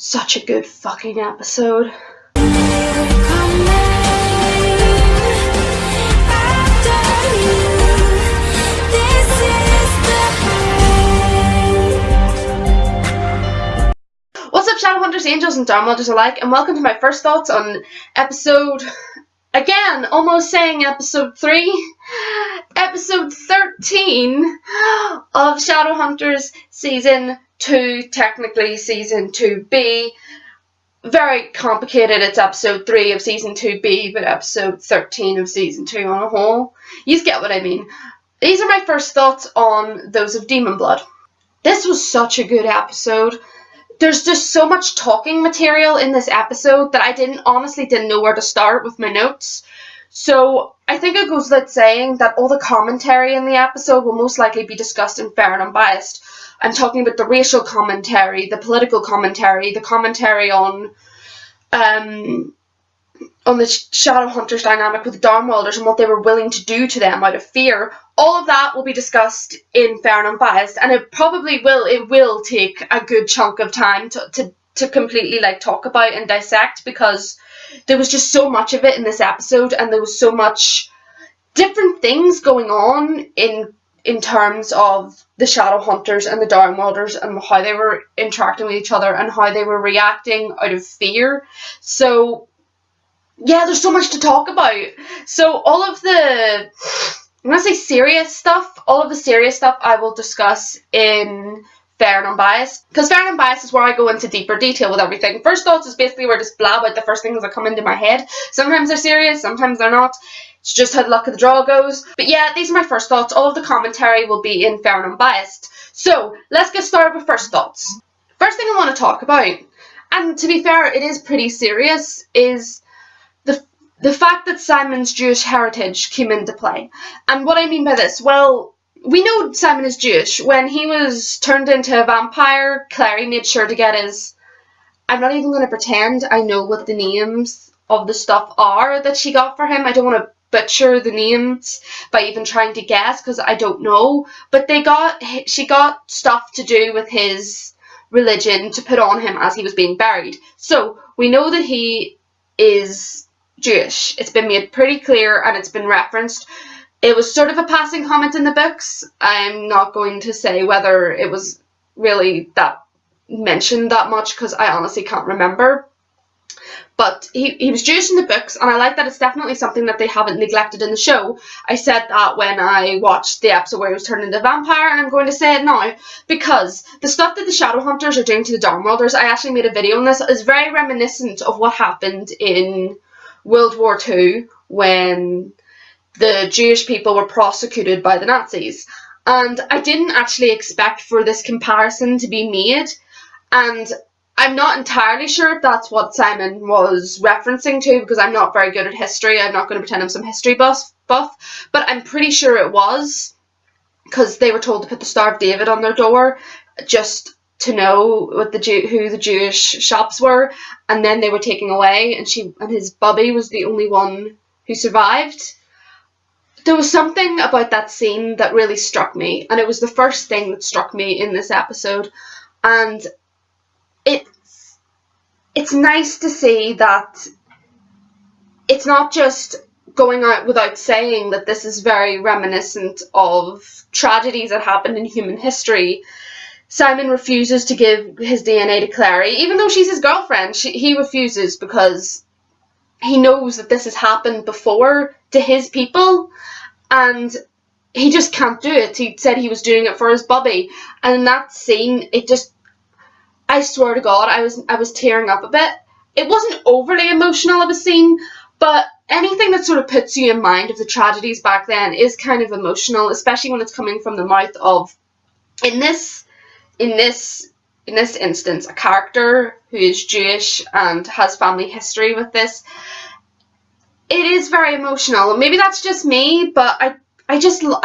Such a good fucking episode. What's up, Shadowhunters, Angels, and Downwaters alike, and welcome to my first thoughts on episode, again, almost saying episode 3, episode 13 of Shadowhunters Season 2, technically Season 2B. Very complicated, it's episode 3 of Season 2B, but episode 13 of Season 2 on a whole. You get what I mean. These are my first thoughts on those of Demon Blood. This was such a good episode. There's just so much talking material in this episode that I honestly didn't know where to start with my notes. So I think it goes without saying that all the commentary in the episode will most likely be discussed in Fair and Unbiased. I'm talking about the racial commentary, the political commentary, the commentary on the Shadowhunters dynamic with the Darmwalders and what they were willing to do to them out of fear. All of that will be discussed in Fair and Unbiased, and it will take a good chunk of time to completely talk about and dissect, because there was just so much of it in this episode, and there was so much different things going on in terms of the Shadowhunters and the Darmwalders and how they were interacting with each other and how they were reacting out of fear. So yeah, there's so much to talk about. So all of the, I'm going to say serious stuff, all of the serious stuff I will discuss in Fair and Unbiased, because Fair and Unbiased is where I go into deeper detail with everything. First thoughts is basically where I just blab out the first things that come into my head. Sometimes they're serious, sometimes they're not. It's just how the luck of the draw goes. But yeah, these are my first thoughts. All of the commentary will be in Fair and Unbiased. So let's get started with first thoughts. First thing I want to talk about, and to be fair, it is pretty serious, is the fact that Simon's Jewish heritage came into play. And what I mean by this, well, we know Simon is Jewish. When he was turned into a vampire, Clary made sure to get his, I'm not even going to pretend I know what the names of the stuff are that she got for him. I don't want to butcher the names by even trying to guess, because I don't know. But she got stuff to do with his religion to put on him as he was being buried. So we know that he is Jewish. It's been made pretty clear and it's been referenced. It was sort of a passing comment in the books. I'm not going to say whether it was really that mentioned that much, because I honestly can't remember. But he was Jewish in the books, and I like that it's definitely something that they haven't neglected in the show. I said that when I watched the episode where he was turned into a vampire, and I'm going to say it now, because the stuff that the Shadowhunters are doing to the Darmwalders, I actually made a video on this, is very reminiscent of what happened in World War II when the Jewish people were prosecuted by the Nazis. And I didn't actually expect for this comparison to be made, and I'm not entirely sure if that's what Simon was referencing to, because I'm not very good at history. I'm not going to pretend I'm some history buff, but I'm pretty sure it was, because they were told to put the Star of David on their door just to know what who the Jewish shops were, and then they were taken away, and his Bubby was the only one who survived. There was something about that scene that really struck me, and it was the first thing that struck me in this episode, and it's nice to see that it's not just going out without saying that this is very reminiscent of tragedies that happened in human history. Simon refuses to give his DNA to Clary, even though she's his girlfriend. He refuses because he knows that this has happened before to his people, and he just can't do it. He said he was doing it for his Bubby, and in that scene, I swear to God, I was tearing up a bit. It wasn't overly emotional of a scene, but anything that sort of puts you in mind of the tragedies back then is kind of emotional, especially when it's coming from the mouth of, in this instance, a character who is Jewish and has family history with this. It is very emotional. Maybe that's just me, but I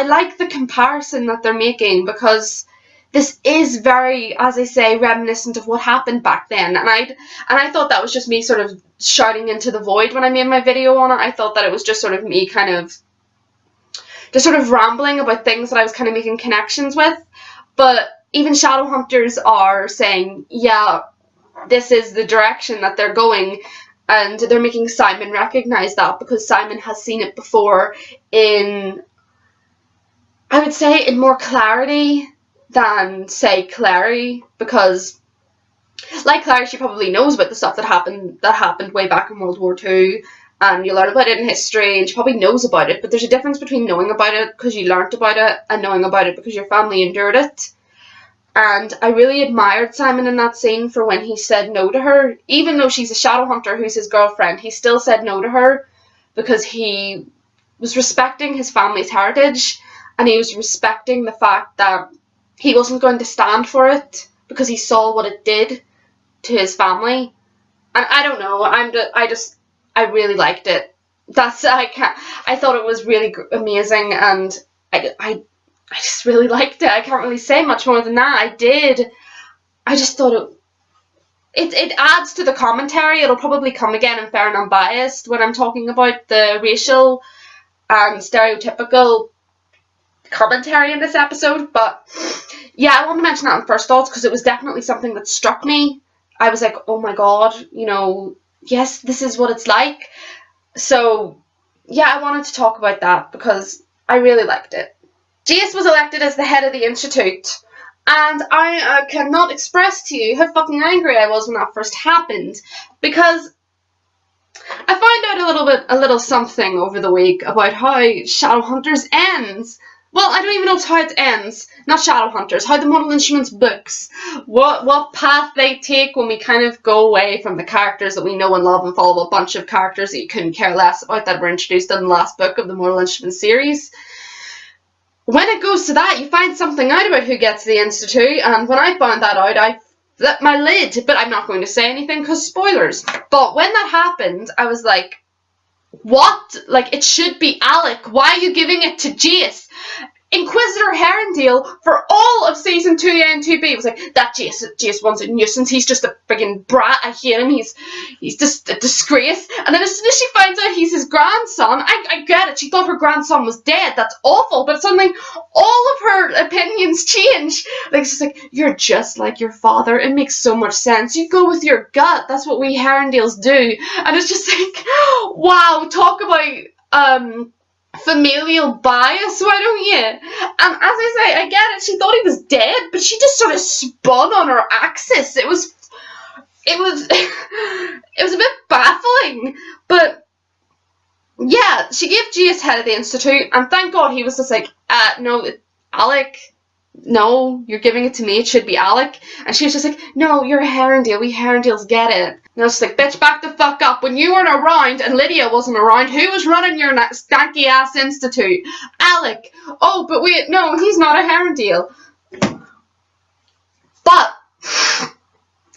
like the comparison that they're making, because this is very, as I say, reminiscent of what happened back then. And I thought that was just me sort of shouting into the void when I made my video on it. I thought that it was just sort of me kind of just sort of rambling about things that I was kind of making connections with. But even Shadowhunters are saying, yeah, this is the direction that they're going, and they're making Simon recognise that, because Simon has seen it before in, I would say, in more clarity than, say, Clary, because like Clary, she probably knows about the stuff that happened way back in World War II, and you learn about it in history, and she probably knows about it, but there's a difference between knowing about it because you learnt about it and knowing about it because your family endured it. And I really admired Simon in that scene for when he said no to her. Even though she's a shadow hunter who's his girlfriend, he still said no to her because he was respecting his family's heritage, and he was respecting the fact that he wasn't going to stand for it because he saw what it did to his family. And I don't know, I really liked it. I thought it was really amazing, and I just really liked it. I can't really say much more than that. I just thought it adds to the commentary. It'll probably come again in Fair and Unbiased when I'm talking about the racial and stereotypical commentary in this episode. But yeah, I want to mention that in First Thoughts because it was definitely something that struck me. I was like, oh my god, yes, this is what it's like. So yeah, I wanted to talk about that because I really liked it. Jace was elected as the head of the Institute, and I cannot express to you how fucking angry I was when that first happened, because I found out a little something over the week about how Shadowhunters ends. Well, I don't even know how it ends. Not Shadowhunters, how the Mortal Instruments books, what path they take when we kind of go away from the characters that we know and love and follow a bunch of characters that you couldn't care less about that were introduced in the last book of the Mortal Instruments series. When it goes to that, you find something out about who gets the Institute, and when I found that out, I flipped my lid, but I'm not going to say anything because spoilers. But when that happened, I was like, what? Like, it should be Alec. Why are you giving it to Jace? Inquisitor Herondale, for all of season 2A and 2B, was like, that Jace one's a nuisance, he's just a friggin' brat, I hate him, he's just a disgrace. And then as soon as she finds out he's his grandson, I get it, she thought her grandson was dead, that's awful, but suddenly all of her opinions change. Like, it's just like, you're just like your father, it makes so much sense, you go with your gut, that's what we Herondales do. And it's just like, wow, talk about, familial bias, why don't you? And as I say, I get it, she thought he was dead, but she just sort of spun on her axis. It was a bit baffling, but yeah, she gave Jace head of the Institute, and thank God he was just like, no, Alec, no, you're giving it to me, it should be Alec. And she was just like, no, you're a Herondale, we Herondales get it. And I was like, bitch, back the fuck up. When you weren't around and Lydia wasn't around, who was running your stanky ass Institute? Alec. Oh, but wait, no, he's not a Herondale. But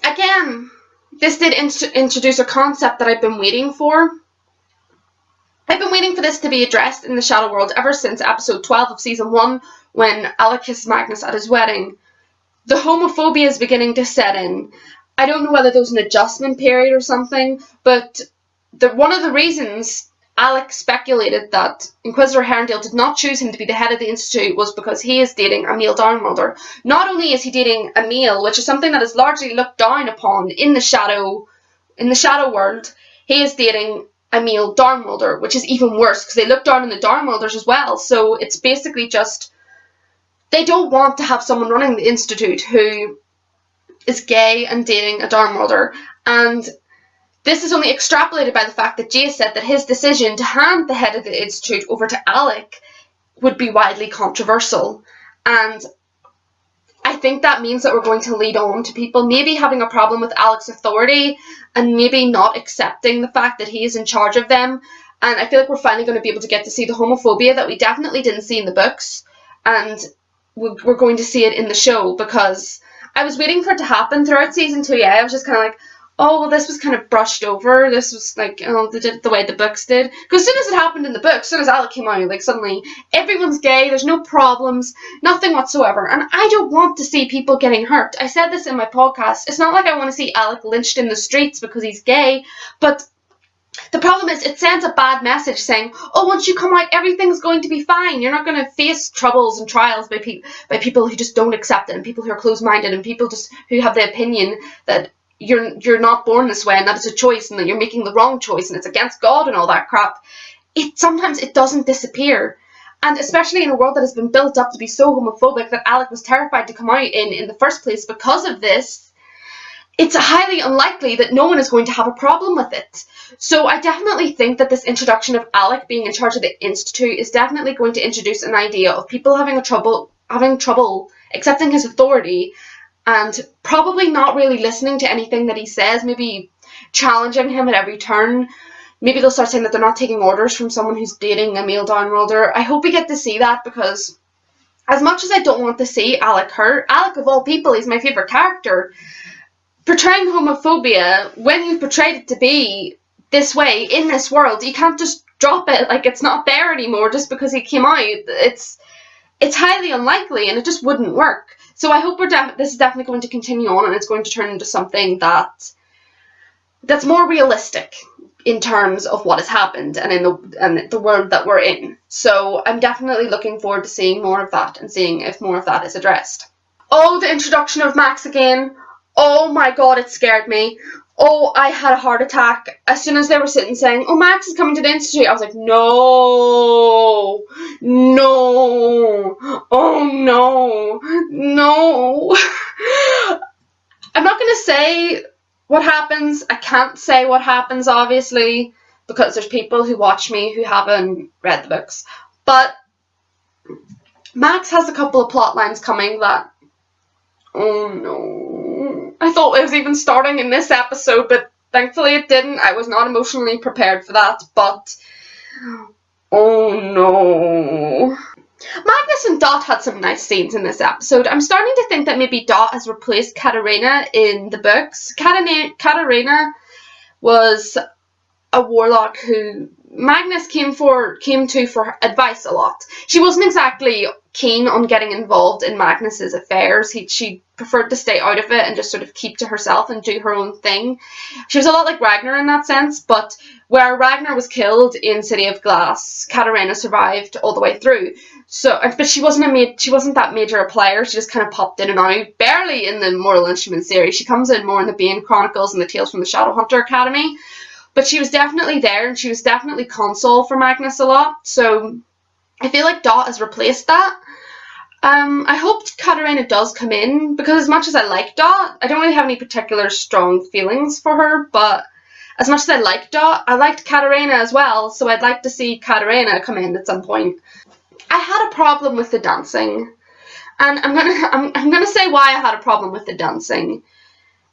again, this did introduce a concept that I've been waiting for. I've been waiting for this to be addressed in the Shadow World ever since episode 12 of season 1, when Alec kissed Magnus at his wedding. The homophobia is beginning to set in. I don't know whether there was an adjustment period or something, but one of the reasons Alec speculated that Inquisitor Herondale did not choose him to be the head of the Institute was because he is dating a male Downworlder. Not only is he dating a male, which is something that is largely looked down upon in the Shadow World, he is dating a male Downworlder, which is even worse because they look down on the Downworlders as well. So it's basically just, they don't want to have someone running the Institute who is gay and dating a Downworlder. And this is only extrapolated by the fact that Jace said that his decision to hand the head of the Institute over to Alec would be widely controversial. And I think that means that we're going to lead on to people maybe having a problem with Alec's authority and maybe not accepting the fact that he is in charge of them. And I feel like we're finally going to be able to get to see the homophobia that we definitely didn't see in the books. And we're going to see it in the show, because I was waiting for it to happen throughout season 2. Yeah, I was just kind of like, oh, well, this was kind of brushed over. This was like, they did it the way the books did. Because as soon as it happened in the books, as soon as Alec came out, like suddenly everyone's gay, there's no problems, nothing whatsoever. And I don't want to see people getting hurt. I said this in my podcast. It's not like I want to see Alec lynched in the streets because he's gay, but the problem is it sends a bad message saying, oh, once you come out, everything's going to be fine. You're not going to face troubles and trials by people who just don't accept it, and people who are closed-minded, and people just who have the opinion that you're not born this way and that it's a choice and that you're making the wrong choice and it's against God and all that crap, sometimes it doesn't disappear. And especially in a world that has been built up to be so homophobic that Alec was terrified to come out in the first place because of this, it's highly unlikely that no one is going to have a problem with it. So I definitely think that this introduction of Alec being in charge of the Institute is definitely going to introduce an idea of people having trouble accepting his authority and probably not really listening to anything that he says, maybe challenging him at every turn. Maybe they'll start saying that they're not taking orders from someone who's dating a male downworlder. I hope we get to see that, because as much as I don't want to see Alec hurt, Alec of all people, he's my favourite character. Portraying homophobia, when you've portrayed it to be this way in this world, you can't just drop it like it's not there anymore just because he came out. It's highly unlikely, and it just wouldn't work. So I hope this is definitely going to continue on, and it's going to turn into something that's more realistic in terms of what has happened and in the world that we're in. So I'm definitely looking forward to seeing more of that and seeing if more of that is addressed. Oh, the introduction of Max again. Oh my god, it scared me. Oh, I had a heart attack. As soon as they were sitting saying, oh, Max is coming to the Institute, I was like, no, oh no, no. I'm not going to say what happens. I can't say what happens, obviously, because there's people who watch me who haven't read the books. But Max has a couple of plot lines coming that, oh no. I thought it was even starting in this episode, but thankfully it didn't. I was not emotionally prepared for that, but oh no. Magnus and Dot had some nice scenes in this episode. I'm starting to think that maybe Dot has replaced Katarina in the books. Katarina was a warlock who Magnus came to for advice a lot. She wasn't exactly keen on getting involved in Magnus's affairs. She preferred to stay out of it and just sort of keep to herself and do her own thing. She was a lot like Ragnar in that sense, but where Ragnar was killed in City of Glass, Katarina survived all the way through. So, but she wasn't that major a player. She just kind of popped in and out, barely in the Mortal Instruments series. She comes in more in the Bane Chronicles and the Tales from the Shadowhunter Academy. But she was definitely there, and she was definitely console for Magnus a lot. So I feel like Dot has replaced that. I hope Katarina does come in, because as much as I like Dot, I don't really have any particular strong feelings for her, but as much as I like Dot, I liked Katarina as well, so I'd like to see Katarina come in at some point. I had a problem with the dancing, and I'm gonna say why I had a problem with the dancing.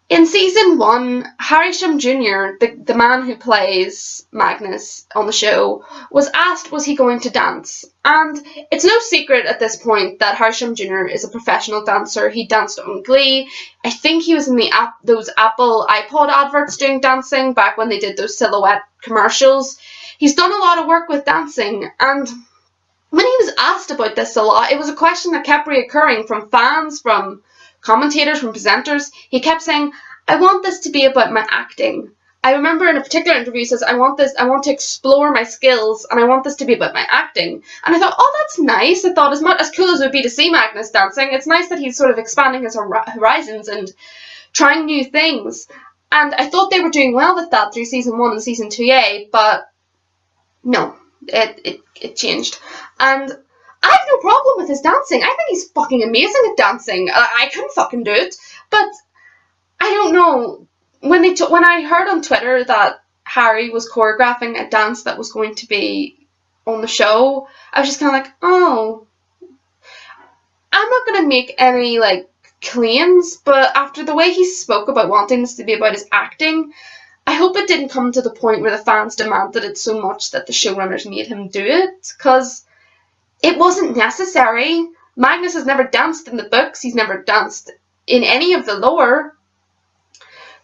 In season 1, Harisham Jr., the man who plays Magnus on the show, was asked was he going to dance. And it's no secret at this point that Harisham Jr. is a professional dancer. He danced on Glee. I think he was in those Apple iPod adverts doing dancing back when they did those silhouette commercials. He's done a lot of work with dancing, and when he was asked about this a lot, it was a question that kept reoccurring from fans, from commentators, from presenters. He kept saying, I want this to be about my acting. I remember in a particular interview he says, I want to explore my skills, and I want this to be about my acting. And I thought, oh, that's nice. I thought, as cool as it would be to see Magnus dancing, it's nice that he's sort of expanding his horizons and trying new things. And I thought they were doing well with that through season 1 and season 2A, but no, it changed. And I have no problem with his dancing. I think he's fucking amazing at dancing. I couldn't fucking do it. But I don't know. When I heard on Twitter that Harry was choreographing a dance that was going to be on the show, I was just kind of like, oh. I'm not going to make any, claims, but after the way he spoke about wanting this to be about his acting, I hope it didn't come to the point where the fans demanded it so much that the showrunners made him do it, because it wasn't necessary. Magnus has never danced in the books. He's never danced in any of the lore.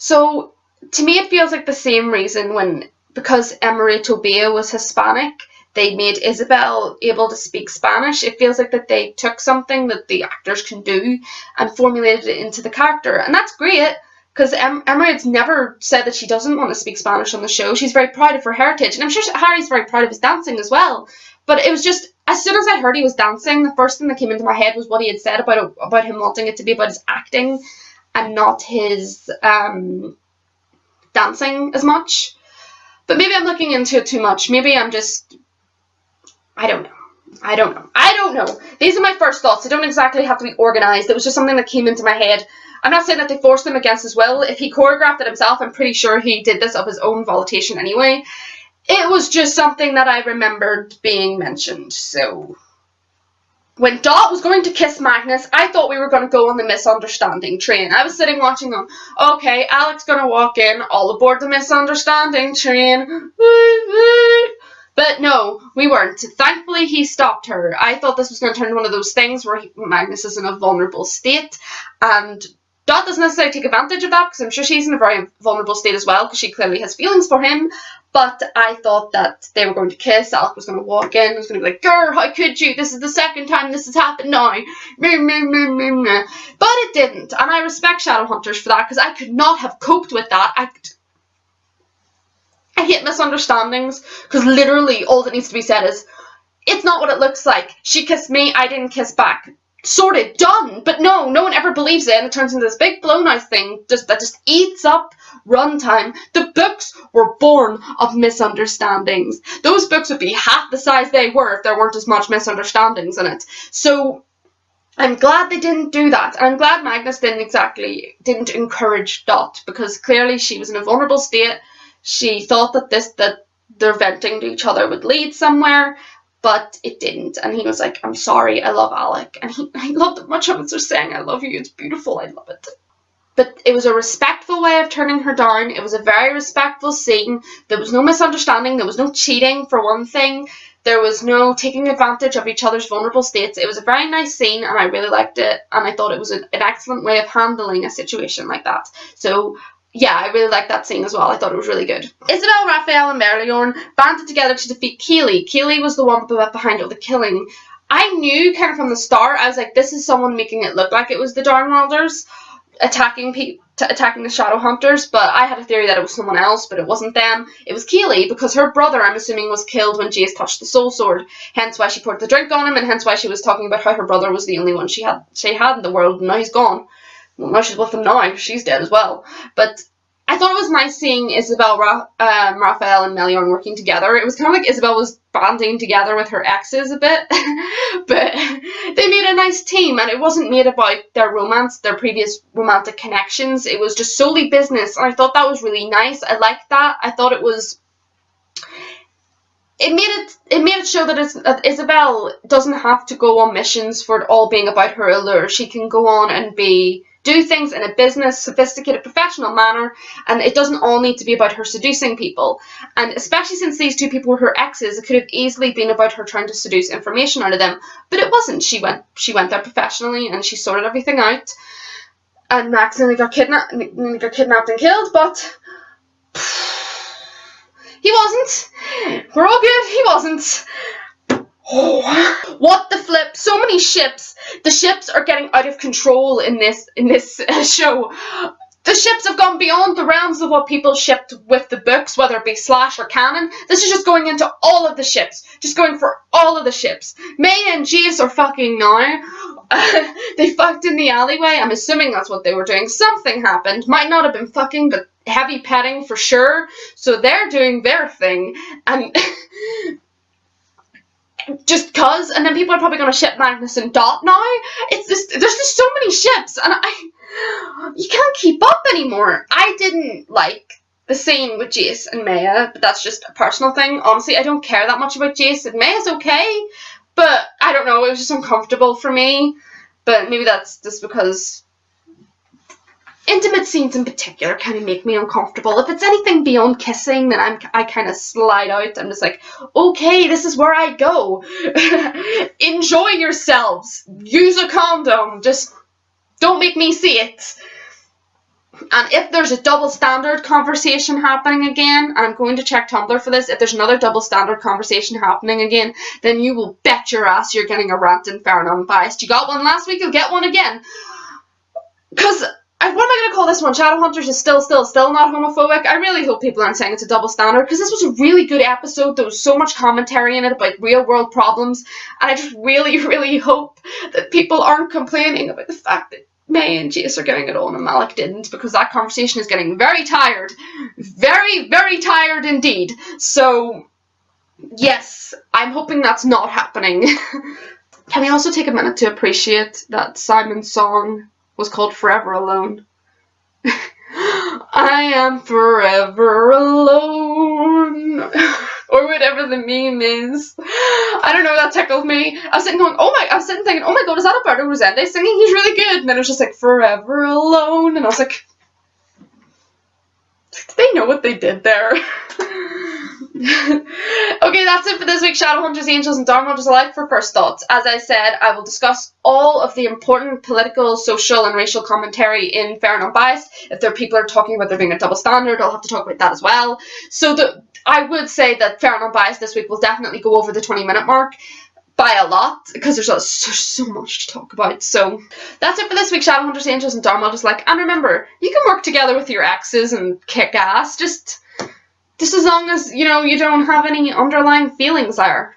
So, to me it feels like the same reason because Emery Tobia was Hispanic, they made Isabelle able to speak Spanish. It feels like that they took something that the actors can do and formulated it into the character. And that's great, because Emery's never said that she doesn't want to speak Spanish on the show. She's very proud of her heritage, and I'm sure Harry's very proud of his dancing as well. But it was just, as soon as I heard he was dancing, the first thing that came into my head was what he had said about him wanting it to be about his acting. and not his dancing as much. But maybe I'm looking into it too much. Maybe I'm just, I don't know. These are my first thoughts. They don't exactly have to be organised. It was just something that came into my head. I'm not saying that they forced him against his will. If he choreographed it himself, I'm pretty sure he did this of his own volition anyway. It was just something that I remembered being mentioned. So when Dot was going to kiss Magnus, I thought we were going to go on the misunderstanding train. I was sitting watching them. Okay, Alec's going to walk in, all aboard the misunderstanding train. But no, we weren't. Thankfully, he stopped her. I thought this was going to turn into one of those things where Magnus is in a vulnerable state, and Dot doesn't necessarily take advantage of that, because I'm sure she's in a very vulnerable state as well, because she clearly has feelings for him. But I thought that they were going to kiss. Alec was going to walk in, was going to be like, "Girl, how could you? This is the second time this has happened now." But it didn't, and I respect Shadowhunters for that, because I could not have coped with that. I hate misunderstandings, because literally all that needs to be said is, it's not what it looks like. She kissed me, I didn't kiss back. Sorted, done. But no one ever believes it, and it turns into this big blown out thing that just eats up runtime. The books were born of misunderstandings. Those books would be half the size they were if there weren't as much misunderstandings in it. So I'm glad they didn't do that. And I'm glad Magnus didn't encourage Dot, because clearly she was in a vulnerable state. She thought that their venting to each other would lead somewhere, but it didn't. And he was like, "I'm sorry, I love Alec." And I loved it. My chums are saying, "I love you, it's beautiful, I love it." But it was a respectful way of turning her down. It was a very respectful scene. There was no misunderstanding. There was no cheating, for one thing. There was no taking advantage of each other's vulnerable states. It was a very nice scene, and I really liked it. And I thought it was an excellent way of handling a situation like that. So yeah, I really liked that scene as well. I thought it was really good. Isabelle, Raphael, and Merlion banded together to defeat Keely. Keely was the one behind all the killing. I knew kind of from the start, I was like, this is someone making it look like it was the Darnwalders attacking the Shadowhunters, but I had a theory that it was someone else, but it wasn't them. It was Keely, because her brother, I'm assuming, was killed when Jace touched the soul sword. Hence why she poured the drink on him, and hence why she was talking about how her brother was the only one she had in the world, and now he's gone. Well, now she's with him now. She's dead as well. But I thought it was nice seeing Isabelle, Raphael, and Meliorn working together. It was kind of like Isabelle was banding together with her exes a bit. But they made a nice team, and it wasn't made about their romance, their previous romantic connections. It was just solely business, and I thought that was really nice. I liked that. I thought it was... It made it show that Isabelle doesn't have to go on missions for it all being about her allure. She can go on and do things in a business, sophisticated, professional manner, and it doesn't all need to be about her seducing people. And especially since these two people were her exes, it could have easily been about her trying to seduce information out of them. But it wasn't. She went there professionally, and she sorted everything out. And Max nearly got kidnapped and killed, but he wasn't. We're all good. He wasn't. Oh, what the flip. So many ships. The ships are getting out of control in this show. The ships have gone beyond the realms of what people shipped with the books, whether it be slash or canon. This is just going into all of the ships. Just going for all of the ships. May and Jace are fucking now. They fucked in the alleyway. I'm assuming that's what they were doing. Something happened. Might not have been fucking, but heavy petting for sure. So they're doing their thing. And... just cause, and then people are probably going to ship Magnus and Dot now. It's just, there's just so many ships, and you can't keep up anymore. I didn't like the scene with Jace and Maya, but that's just a personal thing. Honestly, I don't care that much about Jace, and Maya's okay, but I don't know, it was just uncomfortable for me. But maybe that's just because intimate scenes in particular kind of make me uncomfortable. If it's anything beyond kissing, then I kind of slide out. I'm just like, okay, this is where I go. Enjoy yourselves. Use a condom. Just don't make me see it. And if there's a double standard conversation happening again, and I'm going to check Tumblr for this, if there's another double standard conversation happening again, then you will bet your ass you're getting a rant and fair and unbiased. You got one last week, you'll get one again. Because... what am I going to call this one? Shadowhunters is still not homophobic. I really hope people aren't saying it's a double standard, because this was a really good episode. There was so much commentary in it about real world problems, and I just really, really hope that people aren't complaining about the fact that May and Jace are getting it on and Malik didn't, because that conversation is getting very tired. Very, very tired indeed. So, yes, I'm hoping that's not happening. Can we also take a minute to appreciate that Simon's song was called Forever Alone? I am forever alone. Or whatever the meme is. I don't know, that tickled me. I was sitting thinking, oh my god, is that Alberto Rosende singing? He's really good. And then it was just like, forever alone. And I was like, did they know what they did there? Okay, that's it for this week. Shadowhunters, Angels, and Darkhunters alike for first thoughts. As I said, I will discuss all of the important political, social, and racial commentary in Fair and Unbiased. If there are people who are talking about there being a double standard, I'll have to talk about that as well. So I would say that Fair and Unbiased this week will definitely go over the 20-minute mark by a lot, because there's so much to talk about. So that's it for this week, Shadowhunters, Angels, and Darkhunters alike. And remember, you can work together with your exes and kick ass. Just as long as, you know, you don't have any underlying feelings there.